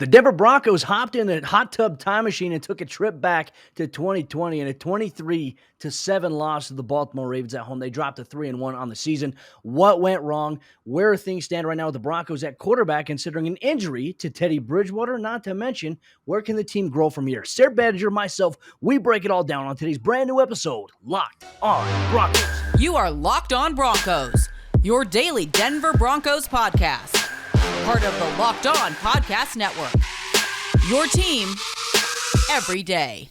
The Denver Broncos hopped in a hot tub time machine and took a trip back to 2020 in a 23-7 loss to the Baltimore Ravens at home. They dropped to 3-1 on the season. What went wrong? Where things stand right now with the Broncos at quarterback, considering an injury to Teddy Bridgewater? Not to mention, where can the team grow from here? Sayre, Bedinger, myself, we break it all down on today's brand new episode, Locked on Broncos. You are Locked on Broncos, your daily Denver Broncos podcast. Part of the Locked On Podcast Network. Your team every day.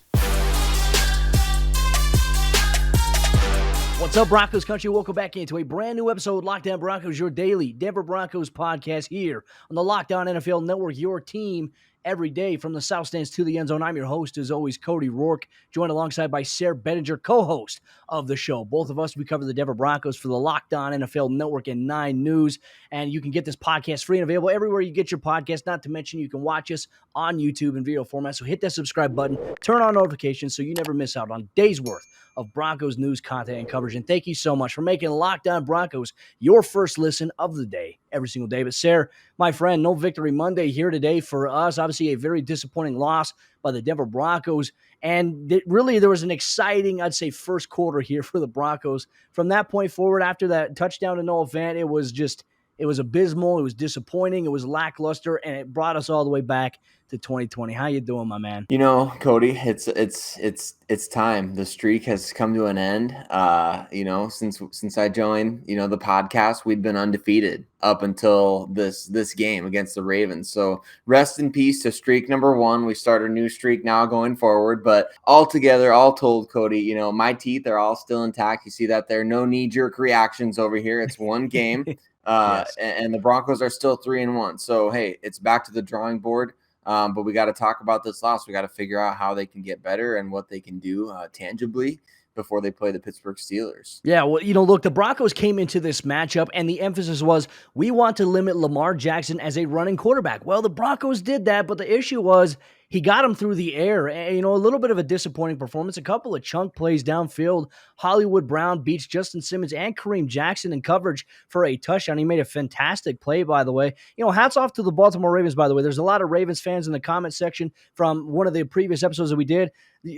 What's up, Broncos Country? Welcome back into a brand new episode, Locked On Broncos, your daily Denver Broncos podcast here on the Locked On NFL Network, your team every day from the South Stands to the end zone. I'm your host, as always, Cody Roark, joined alongside by Sayre Bedinger, co-host of the show. Both of us, we cover the Denver Broncos for the Locked On NFL Network and 9 News, and you can get this podcast free and available everywhere you get your podcast, not to mention you can watch us on YouTube in video format, so hit that subscribe button, turn on notifications so you never miss out on days worth of Broncos news, content, and coverage. And thank you so much for making Locked On Broncos your first listen of the day every single day. But Sayre, my friend, no Victory Monday here today for us. Obviously, a very disappointing loss by the Denver Broncos. And there was an exciting, I'd say, first quarter here for the Broncos. From that point forward, after that touchdown to Noah Fant, it was abysmal. It was disappointing. It was lackluster, and it brought us all the way back to 2020. How you doing, my man? You know, Cody, it's time. The streak has come to an end. Since I joined, the podcast, we'd been undefeated up until this game against the Ravens. So rest in peace to streak number 1. We start a new streak now going forward. But all told, Cody, my teeth are all still intact. You see that there? No knee-jerk reactions over here. It's one game. Yes. And the Broncos are still 3-1. So, hey, it's back to the drawing board. But we got to talk about this loss. We got to figure out how they can get better and what they can do tangibly before they play the Pittsburgh Steelers. Yeah, well, look, the Broncos came into this matchup, and the emphasis was, we want to limit Lamar Jackson as a running quarterback. Well, the Broncos did that, but the issue was he got him through the air. And, a little bit of a disappointing performance, a couple of chunk plays downfield. Hollywood Brown beats Justin Simmons and Kareem Jackson in coverage for a touchdown. He made a fantastic play, by the way. Hats off to the Baltimore Ravens, by the way. There's a lot of Ravens fans in the comment section from one of the previous episodes that we did.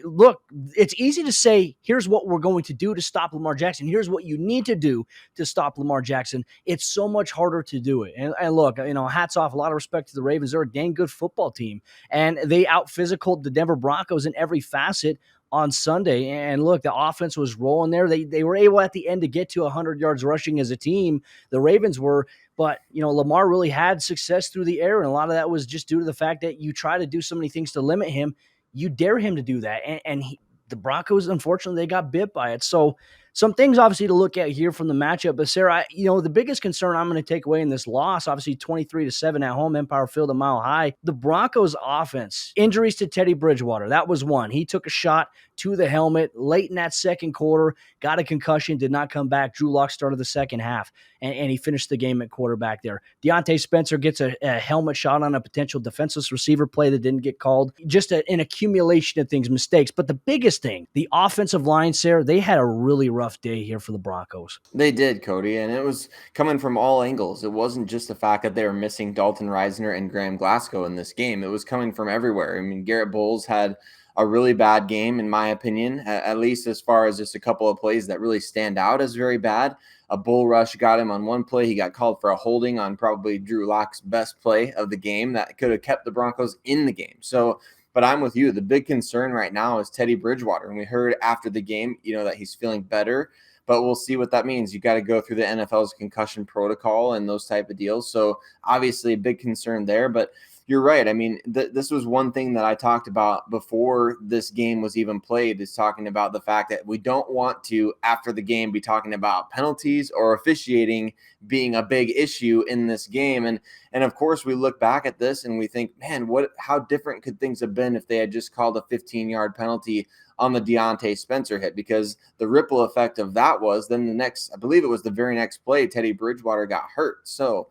Look, it's easy to say, here's what we're going to do to stop Lamar Jackson. Here's what you need to do to stop Lamar Jackson. It's so much harder to do it. And look, hats off, a lot of respect to the Ravens. They're a dang good football team. And they out-physicaled the Denver Broncos in every facet on Sunday. And look, the offense was rolling there. They were able at the end to get to 100 yards rushing as a team. The Ravens were. But, Lamar really had success through the air. And a lot of that was just due to the fact that you try to do so many things to limit him. You dare him to do that. And the Broncos, unfortunately, they got bit by it. So some things obviously to look at here from the matchup. But Sayre, the biggest concern I'm going to take away in this loss, obviously 23-7 at home, Empire Field, a mile high. The Broncos offense, injuries to Teddy Bridgewater. That was one. He took a shot to the helmet late in that second quarter, got a concussion, did not come back. Drew Lock started the second half, and he finished the game at quarterback there. Deontay Spencer gets a helmet shot on a potential defenseless receiver play that didn't get called. Just an accumulation of things, mistakes. But the biggest thing, the offensive line, Sayre, they had a really rough day here for the Broncos. They did, Cody, and it was coming from all angles. It wasn't just the fact that they were missing Dalton Risner and Graham Glasgow in this game. It was coming from everywhere. I mean, Garrett Bowles had a really bad game, in my opinion, at least as far as just a couple of plays that really stand out as very bad. A bull rush got him on one play. He got called for a holding on probably Drew Lock's best play of the game that could have kept the Broncos in the game. So, but I'm with you. The big concern right now is Teddy Bridgewater. And we heard after the game, that he's feeling better, but we'll see what that means. You got to go through the NFL's concussion protocol and those type of deals. So obviously a big concern there, but you're right. I mean, this was one thing that I talked about before this game was even played, is talking about the fact that we don't want to, after the game, be talking about penalties or officiating being a big issue in this game. And of course, we look back at this and we think, man, how different could things have been if they had just called a 15-yard penalty on the Deontay Spencer hit? Because the ripple effect of that was then I believe it was the very next play, Teddy Bridgewater got hurt. So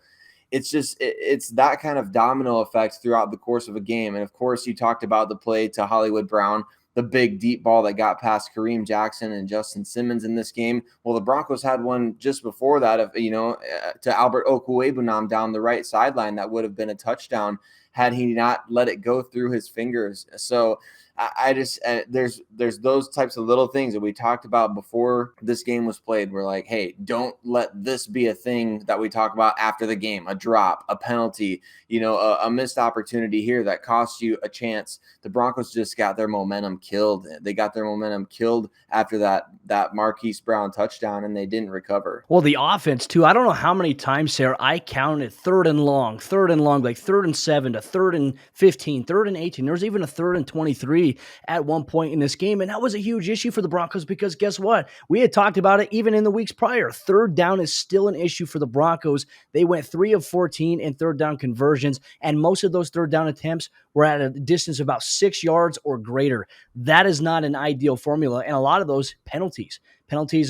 it's that kind of domino effect throughout the course of a game. And of course, you talked about the play to Hollywood Brown, the big deep ball that got past Kareem Jackson and Justin Simmons in this game. Well, the Broncos had one just before that, to Albert Okwuegbunam down the right sideline that would have been a touchdown had he not let it go through his fingers. So I just there's those types of little things that we talked about before this game was played. We're like, hey, don't let this be a thing that we talk about after the game, a drop, a penalty, a missed opportunity here that cost you a chance. The Broncos just got their momentum killed. They got their momentum killed after that Marquise Brown touchdown, and they didn't recover. Well, the offense too. I don't know how many times, Sayre, I counted third and long, like 3rd and 7 to 3rd and 15, 3rd and 18. There was even a 3rd and 23 at one point in this game, and that was a huge issue for the Broncos because guess what? We had talked about it even in the weeks prior. 3rd down is still an issue for the Broncos. They went 3 of 14 in 3rd down conversions, and most of those 3rd down attempts were at a distance of about 6 yards or greater. That is not an ideal formula, and a lot of those penalties,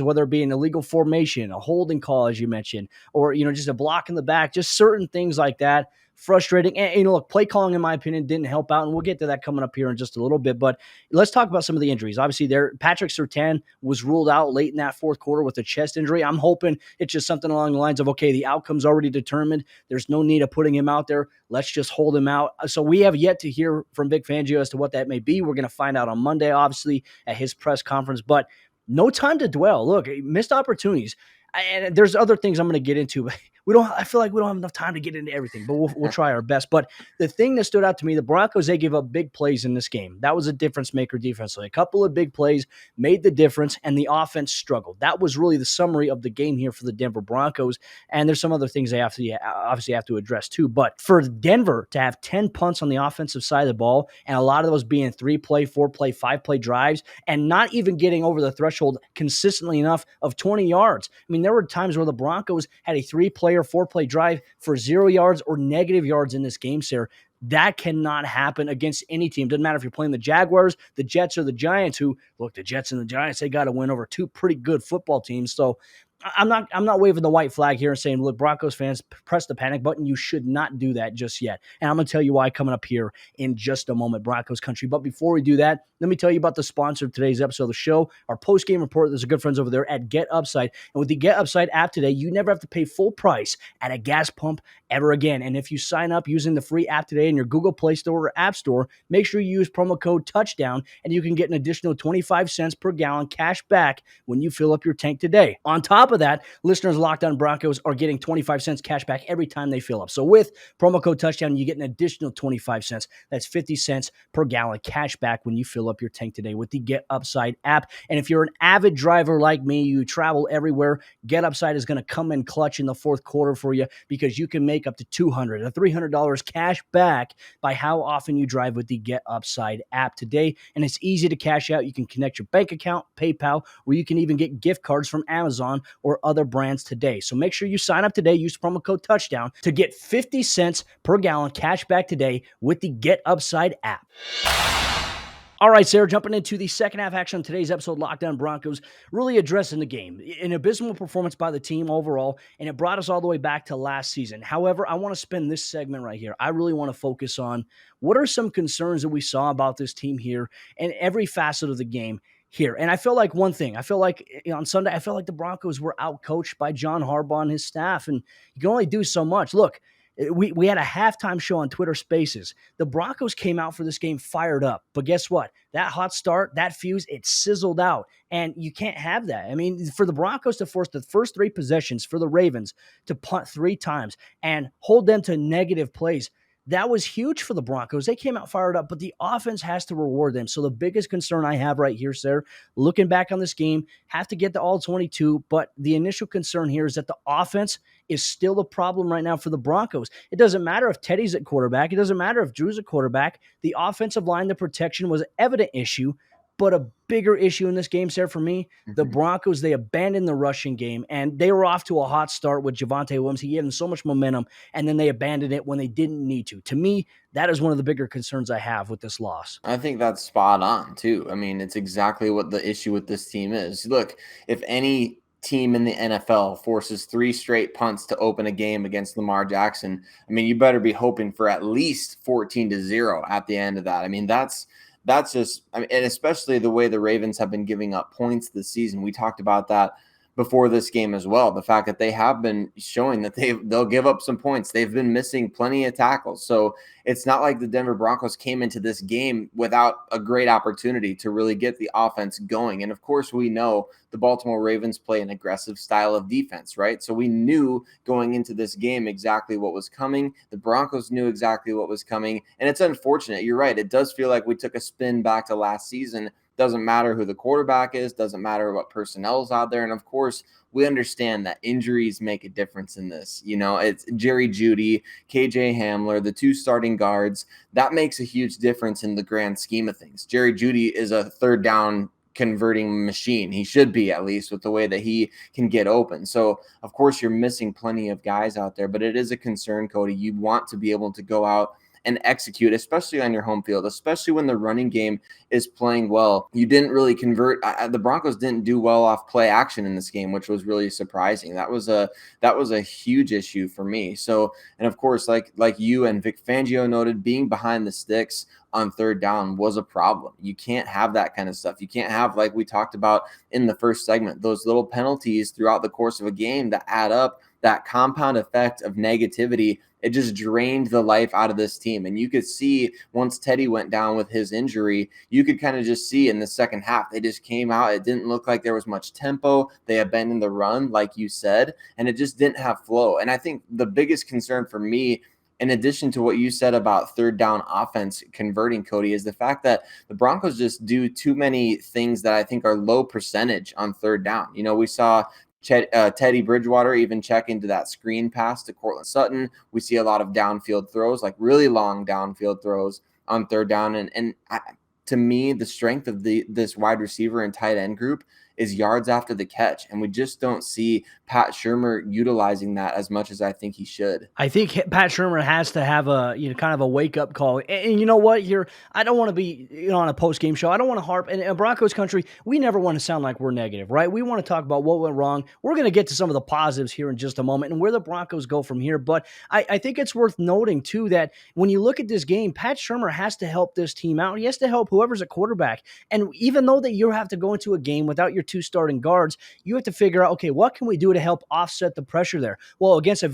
whether it be an illegal formation, a holding call, as you mentioned, or, just a block in the back, just certain things like that. Frustrating. And, look, play calling, in my opinion, didn't help out. And we'll get to that coming up here in just a little bit. But let's talk about some of the injuries. Obviously, Patrick Surtain was ruled out late in that fourth quarter with a chest injury. I'm hoping it's just something along the lines of, okay, the outcome's already determined. There's no need of putting him out there. Let's just hold him out. So we have yet to hear from Vic Fangio as to what that may be. We're going to find out on Monday, obviously, at his press conference. But no time to dwell. Look, missed opportunities. And there's other things I'm going to get into. I feel like we don't have enough time to get into everything, but we'll try our best. But the thing that stood out to me, the Broncos, they gave up big plays in this game. That was a difference maker defensively. A couple of big plays made the difference, and the offense struggled. That was really the summary of the game here for the Denver Broncos. And there's some other things they obviously have to address too. But for Denver to have 10 punts on the offensive side of the ball, and a lot of those being 3-play, 4-play, 5-play drives, and not even getting over the threshold consistently enough of 20 yards. I mean, there were times where the Broncos had a 3-play or 4-play drive for 0 yards or negative yards in this game, Sayre. That cannot happen against any team. Doesn't matter if you're playing the Jaguars, the Jets, or the Giants, who, look, the Jets and the Giants, they got to win over 2 pretty good football teams. So I'm not waving the white flag here and saying, look, Broncos fans, press the panic button. You should not do that just yet. And I'm going to tell you why coming up here in just a moment, Broncos Country. But before we do that, let me tell you about the sponsor of today's episode of the show, our post-game report. There's good friends over there at Get Upside. And with the Get Upside app today, you never have to pay full price at a gas pump ever again. And if you sign up using the free app today in your Google Play Store or App Store, make sure you use promo code TOUCHDOWN, and you can get an additional 25 cents per gallon cash back when you fill up your tank today. On top of that, listeners of Locked On Broncos are getting 25 cents cash back every time they fill up. So with promo code TOUCHDOWN, you get an additional 25 cents. That's 50 cents per gallon cash back when you fill up your tank today with the Get Upside app. And if you're an avid driver like me, you travel everywhere, Get Upside is going to come in clutch in the fourth quarter for you because you can make up to $200 or $300 cash back by how often you drive with the Get Upside app today. And it's easy to cash out. You can connect your bank account, PayPal, or you can even get gift cards from Amazon or other brands today. So make sure you sign up today. Use promo code TOUCHDOWN to get 50 cents per gallon cash back today with the Get Upside app. All right, Sayre, jumping into the second half action of today's episode, Locked On Broncos, really addressing the game. An abysmal performance by the team overall, and it brought us all the way back to last season. However, I want to spend this segment right here. I really want to focus on what are some concerns that we saw about this team here and every facet of the game here. And I feel like one thing, on Sunday, I felt like the Broncos were outcoached by John Harbaugh and his staff, and you can only do so much. Look, we had a halftime show on Twitter Spaces. The Broncos came out for this game fired up. But guess what? That hot start, that fuse, it sizzled out. And you can't have that. I mean, for the Broncos to force the first 3 possessions for the Ravens to punt 3 times and hold them to negative plays, that was huge for the Broncos. They came out fired up, but the offense has to reward them. So the biggest concern I have right here, Sayre, looking back on this game, have to get to all 22, but the initial concern here is that the offense is still the problem right now for the Broncos. It doesn't matter if Teddy's at quarterback. It doesn't matter if Drew's at quarterback. The offensive line, the protection was an evident issue, but a bigger issue in this game, Sayre, for me, the Broncos, they abandoned the rushing game, and they were off to a hot start with Javonte Williams. He gave them so much momentum, and then they abandoned it when they didn't need to. To me, that is one of the bigger concerns I have with this loss. I think that's spot on, too. I mean, it's exactly what the issue with this team is. Look, if any team in the NFL forces 3 straight punts to open a game against Lamar Jackson, I mean, you better be hoping for at least 14-0 at the end of that. I mean, that's just, and especially the way the Ravens have been giving up points this season. We talked about that before this game as well. The fact that they have been showing that they'll give up some points. They've been missing plenty of tackles. So it's not like the Denver Broncos came into this game without a great opportunity to really get the offense going. And of course, we know the Baltimore Ravens play an aggressive style of defense, right? So we knew going into this game exactly what was coming. The Broncos knew exactly what was coming. And it's unfortunate. You're right. It does feel like we took a spin back to last season. Doesn't matter who the quarterback is, doesn't matter what personnel is out there. And of course, we understand that injuries make a difference in this. You know, it's Jerry Jeudy, KJ Hamler, the two starting guards. That makes a huge difference in the grand scheme of things. Jerry Jeudy is a third down converting machine. He should be, at least with the way that he can get open. So of course you're missing plenty of guys out there, but it is a concern, Cody. You want to be able to go out and execute, especially on your home field, especially when the running game is playing well. You didn't really convert. The Broncos didn't do well off play action in this game, which was really surprising. That was a huge issue for me. So, and of course, like you and Vic Fangio noted, being behind the sticks on third down was a problem. You can't have that kind of stuff. You can't have, like we talked about in the first segment, those little penalties throughout the course of a game that add up, that compound effect of negativity. It just drained the life out of this team. And you could see once Teddy went down with his injury, you could kind of just see in the second half, they just came out. It didn't look like there was much tempo. They abandoned the run, like you said, and it just didn't have flow. And I think the biggest concern for me, in addition to what you said about third down offense converting, Cody, is the fact that the Broncos just do too many things that I think are low percentage on third down. You know, we saw Teddy Bridgewater even check into that screen pass to Cortland Sutton. We see a lot of downfield throws, like really long downfield throws on third down. To me, the strength of this wide receiver and tight end group is yards after the catch. And we just don't see Pat Shurmur utilizing that as much as I think he should. I think Pat Shurmur has to have a, kind of a wake up call. And you know what? Here, I don't want to be, on a post game show. I don't want to harp. And in Broncos country, we never want to sound like we're negative, right? We want to talk about what went wrong. We're going to get to some of the positives here in just a moment and where the Broncos go from here. But I think it's worth noting too that when you look at this game, Pat Shurmur has to help this team out. He has to help whoever's at quarterback. And even though that you have to go into a game without your two starting guards, you have to figure out, okay, what can we do to help offset the pressure there? Well, against a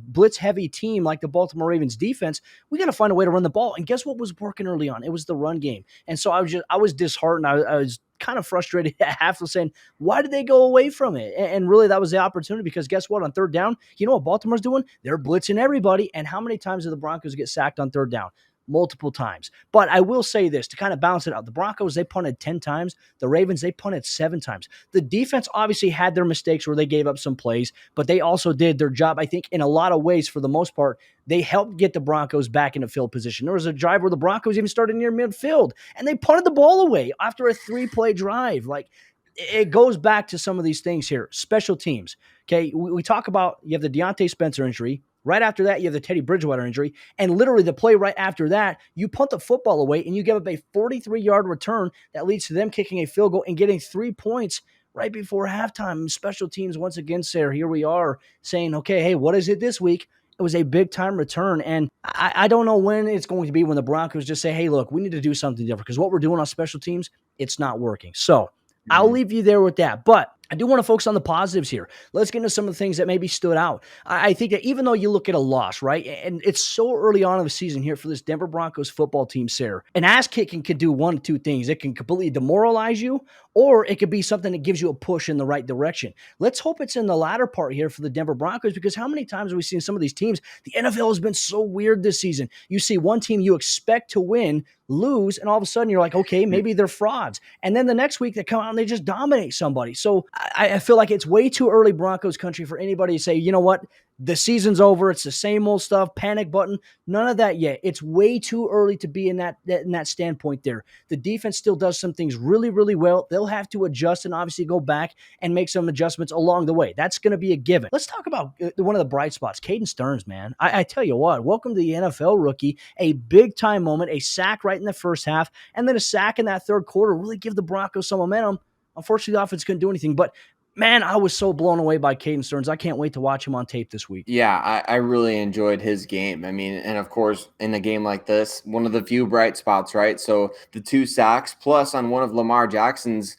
blitz-heavy team like the Baltimore Ravens defense, we got to find a way to run the ball. And guess what was working early on? It was the run game. And so I was disheartened. I was kind of frustrated at half of saying, why did they go away from it? And really, that was the opportunity, because guess what? On third down, you know what Baltimore's doing? They're blitzing everybody. And how many times do the Broncos get sacked on third down? Multiple times. But I will say this to kind of balance it out. The Broncos, they punted 10 times. The Ravens, they punted 7 times. The defense obviously had their mistakes where they gave up some plays, but they also did their job, I think, in a lot of ways. For the most part, they helped get the Broncos back into field position. There was a drive where the Broncos even started near midfield, and they punted the ball away after a 3-play drive. Like, it goes back to some of these things here. Special teams. Okay, we talk about, you have the Deontay Spencer injury. Right after that, you have the Teddy Bridgewater injury. And literally the play right after that, you punt the football away and you give up a 43-yard return that leads to them kicking a field goal and getting 3 points right before halftime. Special teams, once again, Sayre, here we are saying, okay, hey, what is it this week? It was a big-time return, and I don't know when it's going to be when the Broncos just say, hey, look, we need to do something different, because what we're doing on special teams, it's not working. So I'll leave you there with that. But I do want to focus on the positives here. Let's get into some of the things that maybe stood out. I think that even though you look at a loss, right, and it's so early on in the season here for this Denver Broncos football team, Sayre, an ass kicking could do one of two things. It can completely demoralize you, or it could be something that gives you a push in the right direction. Let's hope it's in the latter part here for the Denver Broncos, because how many times have we seen some of these teams? The NFL has been so weird this season. You see one team you expect to win lose, and all of a sudden you're like, okay, maybe they're frauds. And then the next week they come out and they just dominate somebody. So I feel like it's way too early, Broncos country, for anybody to say, you know what, the season's over, it's the same old stuff, panic button, none of that yet. It's way too early to be in that standpoint there. The defense still does some things really, really well. They'll have to adjust and obviously go back and make some adjustments along the way. That's going to be a given. Let's talk about one of the bright spots, Caden Stearns, man. I tell you what, welcome to the NFL, rookie. A big-time moment, a sack right in the first half, and then a sack in that third quarter really give the Broncos some momentum. Unfortunately, the offense couldn't do anything, but man, I was so blown away by Caden Stearns. I can't wait to watch him on tape this week. Yeah, I really enjoyed his game. I mean, and of course, in a game like this, one of the few bright spots, right? So the 2 sacks, plus on one of Lamar Jackson's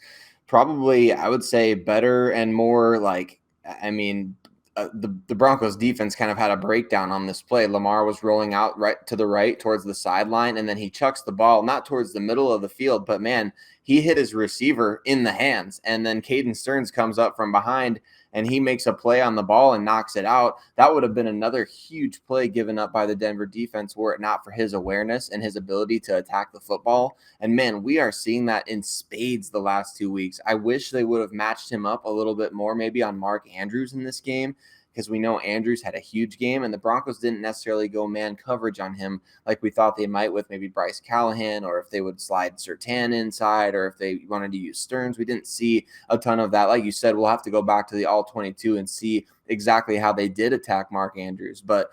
probably, I would say, better and more like, I mean, the Broncos defense kind of had a breakdown on this play. Lamar was rolling out right to the right towards the sideline, and then he chucks the ball not towards the middle of the field, but man, he hit his receiver in the hands. And then Caden Stearns comes up from behind and he makes a play on the ball and knocks it out. That would have been another huge play given up by the Denver defense were it not for his awareness and his ability to attack the football. And man, we are seeing that in spades the last 2 weeks. I wish they would have matched him up a little bit more, maybe on Mark Andrews in this game, because we know Andrews had a huge game and the Broncos didn't necessarily go man coverage on him like we thought they might with maybe Bryce Callahan, or if they would slide Surtain inside, or if they wanted to use Stearns. We didn't see a ton of that. Like you said, we'll have to go back to the all-22 and see exactly how they did attack Mark Andrews. But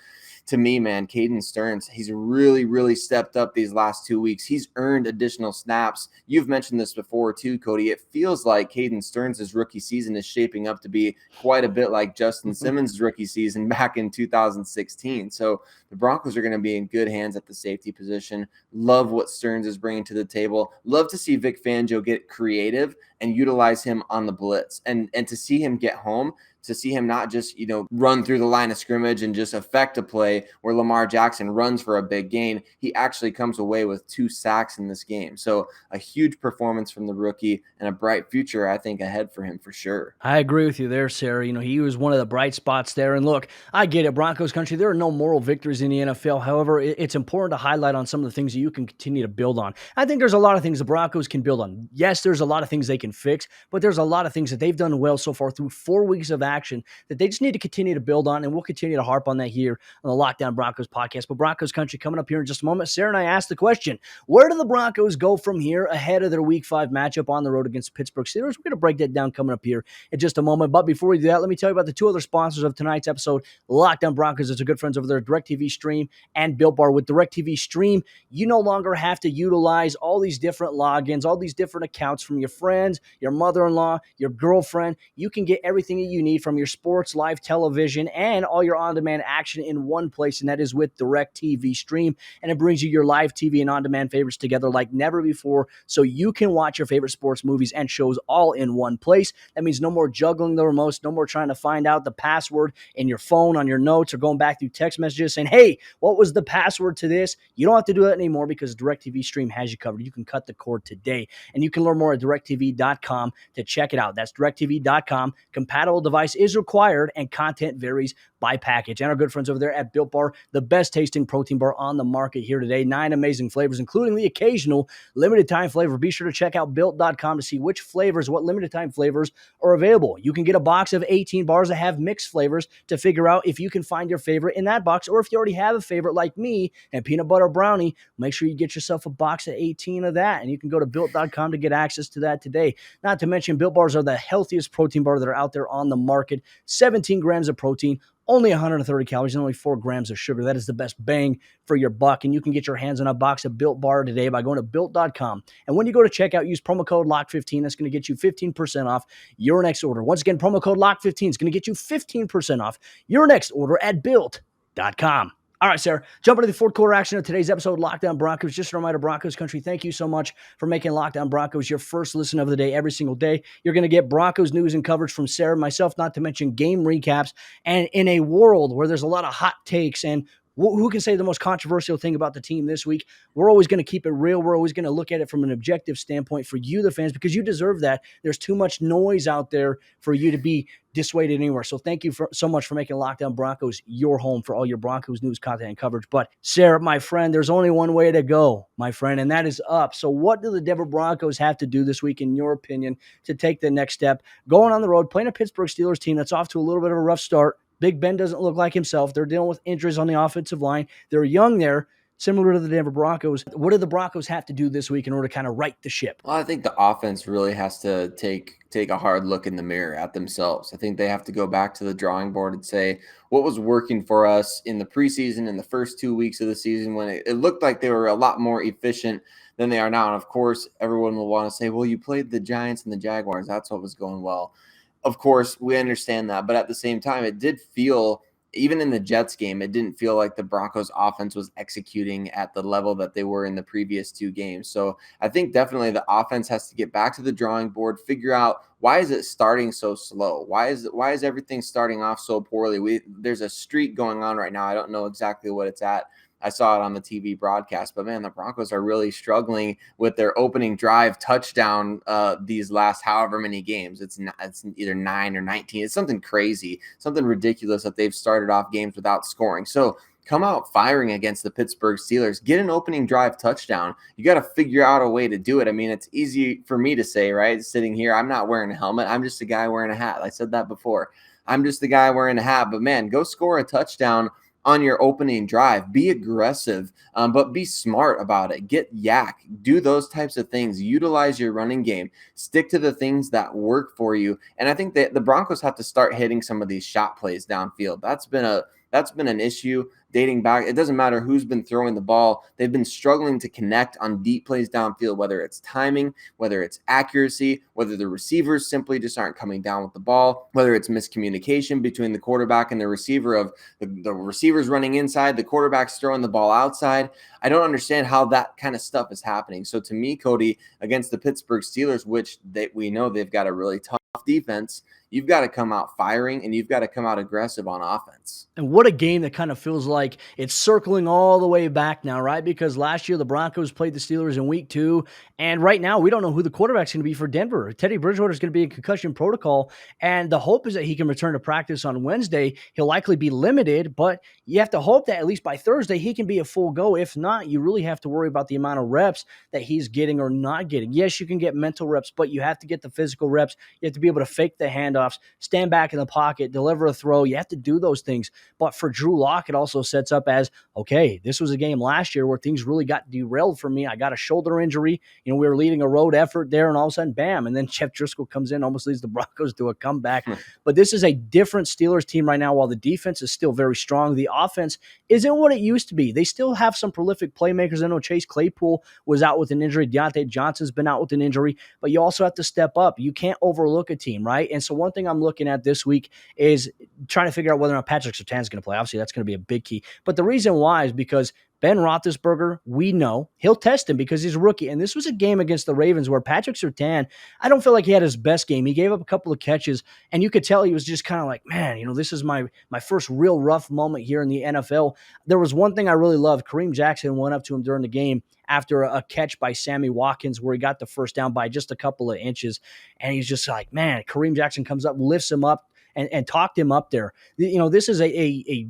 to me, man, Caden Stearns, he's really stepped up these last 2 weeks. He's earned additional snaps. You've mentioned this before too, Cody. It feels like Caden Stearns' rookie season is shaping up to be quite a bit like Justin Simmons' rookie season back in 2016. So the Broncos are going to be in good hands at the safety position. Love what Stearns is bringing to the table. Love to see Vic Fangio get creative and utilize him on the blitz, and to see him get home, to see him not just, run through the line of scrimmage and just affect a play where Lamar Jackson runs for a big gain. He actually comes away with 2 sacks in this game. So a huge performance from the rookie and a bright future, I think, ahead for him for sure. I agree with you there, Sayre. He was one of the bright spots there. And look, I get it, Broncos country, there are no moral victories in the NFL. However, it's important to highlight on some of the things that you can continue to build on. I think there's a lot of things the Broncos can build on. Yes, there's a lot of things they can fix, but there's a lot of things that they've done well so far through 4 weeks of action that they just need to continue to build on, and we'll continue to harp on that here on the Lockdown Broncos podcast. But Broncos country coming up here in just a moment. Sayre and I asked the question, where do the Broncos go from here ahead of their Week 5 matchup on the road against the Pittsburgh Steelers? We're going to break that down coming up here in just a moment. But before we do that, let me tell you about the 2 other sponsors of tonight's episode. Lockdown Broncos is our good friends over there at DirecTV Stream and Built Bar. With DirecTV Stream, you no longer have to utilize all these different logins, all these different accounts from your friends, your mother-in-law, your girlfriend. You can get everything that you need from your sports, live television, and all your on-demand action in one place, and that is with DirecTV Stream. And it brings you your live TV and on-demand favorites together like never before, so you can watch your favorite sports, movies, and shows all in one place. That means no more juggling the remotes, no more trying to find out the password in your phone, on your notes, or going back through text messages saying, hey, what was the password to this? You don't have to do that anymore because DirecTV Stream has you covered. You can cut the cord today, and you can learn more at directtv.com to check it out. That's directtv.com. Compatible device is required, and content varies by package. And our good friends over there at Built Bar, the best tasting protein bar on the market here today. 9 amazing flavors, including the occasional limited time flavor. Be sure to check out built.com to see which flavors, what limited time flavors are available. You can get a box of 18 bars that have mixed flavors to figure out if you can find your favorite in that box, or if you already have a favorite like me and peanut butter brownie, make sure you get yourself a box of 18 of that, and you can go to built.com to get access to that today. Not to mention, Built Bars are the healthiest protein bar that are out there on the market. 17 grams of protein, only 130 calories, and only 4 grams of sugar. That is the best bang for your buck, and you can get your hands on a box of Built Bar today by going to Built.com. And when you go to checkout, use promo code LOCK15. That's going to get you 15% off your next order. Once again, promo code LOCK15 is going to get you 15% off your next order at Built.com. All right, Sayre, jump into the fourth quarter action of today's episode, Lockdown Broncos. Just a reminder, Broncos country, thank you so much for making Lockdown Broncos your first listen of the day every single day. You're going to get Broncos news and coverage from Sayre and myself, not to mention game recaps. And in a world where there's a lot of hot takes and who can say the most controversial thing about the team this week, we're always going to keep it real. We're always going to look at it from an objective standpoint for you, the fans, because you deserve that. There's too much noise out there for you to be dissuaded anywhere. So thank you so much for making Lockdown Broncos your home for all your Broncos news, content, and coverage. But Sayre, my friend, there's only one way to go, my friend, and that is up. So what do the Denver Broncos have to do this week, in your opinion, to take the next step? Going on the road, playing a Pittsburgh Steelers team that's off to a little bit of a rough start. Big Ben doesn't look like himself. They're dealing with injuries on the offensive line. They're young there, similar to the Denver Broncos. What do the Broncos have to do this week in order to kind of right the ship? Well, I think the offense really has to take a hard look in the mirror at themselves. I think they have to go back to the drawing board and say, what was working for us in the preseason, in the first 2 weeks of the season, when it looked like they were a lot more efficient than they are now. And of course, everyone will want to say, well, you played the Giants and the Jaguars. That's what was going well. Of course, we understand that. But at the same time, it did feel even in the Jets game, it didn't feel like the Broncos offense was executing at the level that they were in the previous 2 games. So I think definitely the offense has to get back to the drawing board, figure out why is it starting so slow? Why is everything starting off so poorly? There's a streak going on right now. I don't know exactly what it's at. I saw it on the TV broadcast, but man, the Broncos are really struggling with their opening drive touchdown these last however many games. It's either 9 or 19. It's something crazy, something ridiculous that they've started off games without scoring. So come out firing against the Pittsburgh Steelers, get an opening drive touchdown. You got to figure out a way to do it. I mean, it's easy for me to say, right? Sitting here, I'm not wearing a helmet. I'm just a guy wearing a hat. I said that before. I'm just the guy wearing a hat, but man, go score a touchdown on your opening drive. Be aggressive, but be smart about it. Get yak. Do those types of things. Utilize your running game. Stick to the things that work for you. And I think that the Broncos have to start hitting some of these shot plays downfield. That's been an issue dating back. It doesn't matter who's been throwing the ball. They've been struggling to connect on deep plays downfield, whether it's timing, whether it's accuracy, whether the receivers simply just aren't coming down with the ball, whether it's miscommunication between the quarterback and the receiver of the receivers running inside, the quarterback's throwing the ball outside. I don't understand how that kind of stuff is happening. So to me, Cody, against the Pittsburgh Steelers, which we know they've got a really tough defense, you've got to come out firing and you've got to come out aggressive on offense. And what a game that kind of feels like it's circling all the way back now, right? Because last year the Broncos played the Steelers in week 2, and right now we don't know who the quarterback's going to be for Denver. Teddy Bridgewater is going to be in concussion protocol, and the hope is that he can return to practice on Wednesday. He'll likely be limited, but you have to hope that at least by Thursday he can be a full go. If not, you really have to worry about the amount of reps that he's getting or not getting. Yes, you can get mental reps, but you have to get the physical reps. You have to be able to fake the handoffs, stand back in the pocket, deliver a throw. You have to do those things. But for Drew Lock, it also sets up as, okay, this was a game last year where things really got derailed for me. I got a shoulder injury. We were leading a road effort there, and all of a sudden, bam. And then Jeff Driscoll comes in, almost leads the Broncos to a comeback. But this is a different Steelers team right now. While the defense is still very strong, the offense isn't what it used to be. They still have some prolific playmakers. I know Chase Claypool was out with an injury. Deontay Johnson's been out with an injury. But you also have to step up. You can't overlook a team, right? And so one thing I'm looking at this week is trying to figure out whether or not Patrick Surtain is going to play. Obviously, that's going to be a big key. But the reason why is because Ben Roethlisberger, we know, he'll test him because he's a rookie. And this was a game against the Ravens where Patrick Surtain, I don't feel like he had his best game. He gave up a couple of catches, and you could tell he was just kind of like, man, this is my first real rough moment here in the NFL. There was one thing I really loved. Kareem Jackson went up to him during the game after a catch by Sammy Watkins where he got the first down by just a couple of inches. And he's just like, man, Kareem Jackson comes up, lifts him up, and talked him up there. This is a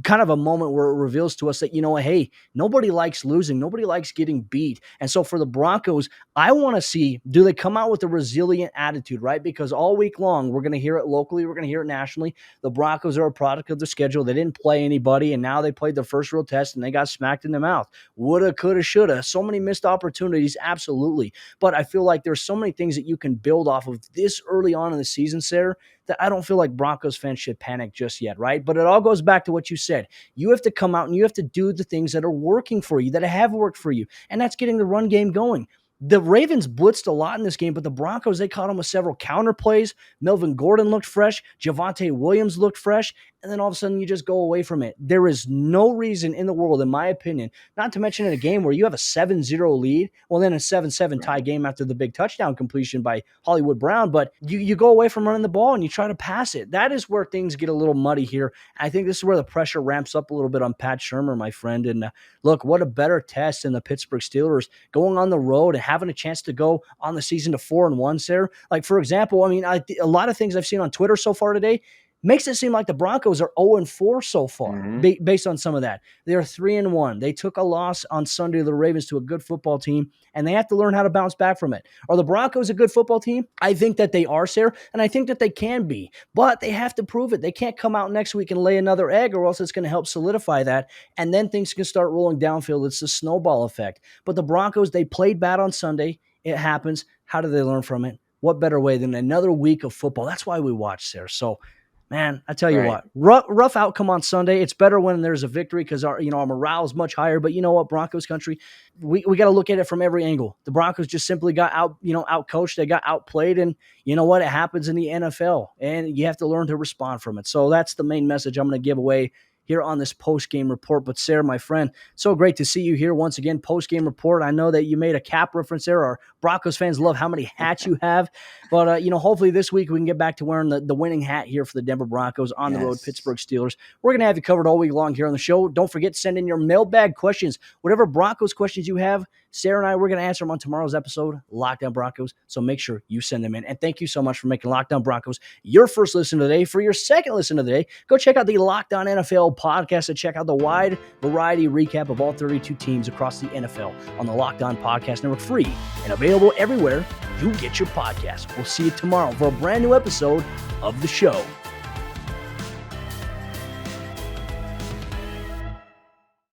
kind of a moment where it reveals to us that, hey, nobody likes losing. Nobody likes getting beat. And so for the Broncos, I want to see, do they come out with a resilient attitude, right? Because all week long, we're going to hear it locally. We're going to hear it nationally. The Broncos are a product of the schedule. They didn't play anybody, and now they played their first real test, and they got smacked in the mouth. Woulda, coulda, shoulda. So many missed opportunities, absolutely. But I feel like there's so many things that you can build off of this early on in the season, Sayre, that I don't feel like Broncos fans should panic just yet, right? But it all goes back to what you said. You have to come out and you have to do the things that are working for you, that have worked for you, and that's getting the run game going. The Ravens blitzed a lot in this game, but the Broncos, they caught them with several counter plays. Melvin Gordon looked fresh. Javonte Williams looked fresh. And then all of a sudden, you just go away from it. There is no reason in the world, in my opinion, not to mention in a game where you have a 7-0 lead, well, then a 7-7 tie game after the big touchdown completion by Hollywood Brown, but you go away from running the ball and you try to pass it. That is where things get a little muddy here. I think this is where the pressure ramps up a little bit on Pat Shurmur, my friend. And look, what a better test than the Pittsburgh Steelers going on the road and having a chance to go on the season to 4-1, Sarah. Like, for example, a lot of things I've seen on Twitter so far today makes it seem like the Broncos are 0-4 so far, based on some of that. They're 3-1. They took a loss on Sunday to the Ravens, to a good football team, and they have to learn how to bounce back from it. Are the Broncos a good football team? I think that they are, Sarah, and I think that they can be, but they have to prove it. They can't come out next week and lay another egg, or else it's going to help solidify that, and then things can start rolling downfield. It's the snowball effect. But the Broncos, they played bad on Sunday. It happens. How do they learn from it? What better way than another week of football? That's why we watch, Sarah. So, Man, I tell you Right. what, rough outcome on Sunday. It's better when there's a victory because our morale is much higher. But you know what, Broncos country, we got to look at it from every angle. The Broncos just simply got out coached. They got outplayed, and you know what? It happens in the NFL, and you have to learn to respond from it. So that's the main message I'm going to give away here on this post-game report. But Sayre, my friend, so great to see you here once again, post-game report. I know that you made a cap reference there. Our Broncos fans love how many hats you have. But, hopefully this week we can get back to wearing the winning hat here for the Denver Broncos on the road, Pittsburgh Steelers. We're going to have you covered all week long here on the show. Don't forget to send in your mailbag questions. Whatever Broncos questions you have, Sayre and I, we're going to answer them on tomorrow's episode, Lockdown Broncos. So make sure you send them in. And thank you so much for making Lockdown Broncos your first listen of the day. For your second listen of the day, go check out the Lockdown NFL podcast and check out the wide variety recap of all 32 teams across the NFL on the Lockdown Podcast Network, free and available everywhere you get your podcast. We'll see you tomorrow for a brand new episode of the show.